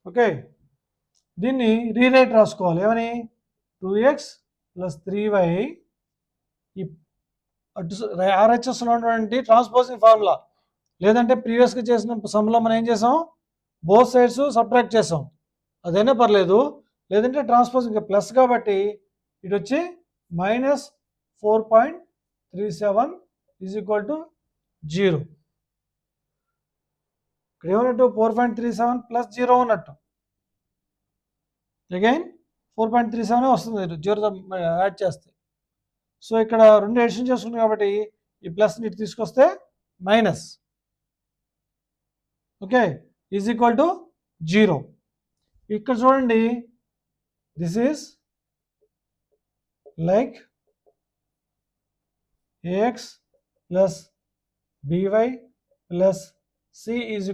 Okay, దీన్ని రీరేట్ రాసుకోవాలి ఏమని 2x + 3y ఈ అటు ఆర్హెచ్ఎస్లో ఉన్నటువంటి ట్రాన్స్పోజింగ్ ఫార్ములా, లేదంటే ప్రీవియస్గా చేసిన సమ్లో మనం ఏం చేసాం, బోత్ సైడ్స్ సబ్ట్రాక్ట్ చేసాం, అదైనా పర్లేదు. లేదంటే ట్రాన్స్పోజింగ్ ప్లస్ కాబట్టి ఇటు వచ్చి -4.37 = 0. ఇక్కడ ఏమన్నట్టు 4.37 + 0 ఉన్నట్టు. అగైన్ 4.37 వస్తుంది 0తో యాడ్ చేస్తే. సో ఇక్కడ రెండు ఎడిషన్ చేసుకుంటాం కాబట్టి ఈ ప్లస్ ఇటు తీసుకొస్తే మైనస్. ఓకే, = 0. ఇక్కడ చూడండి, this is like ax + by + c =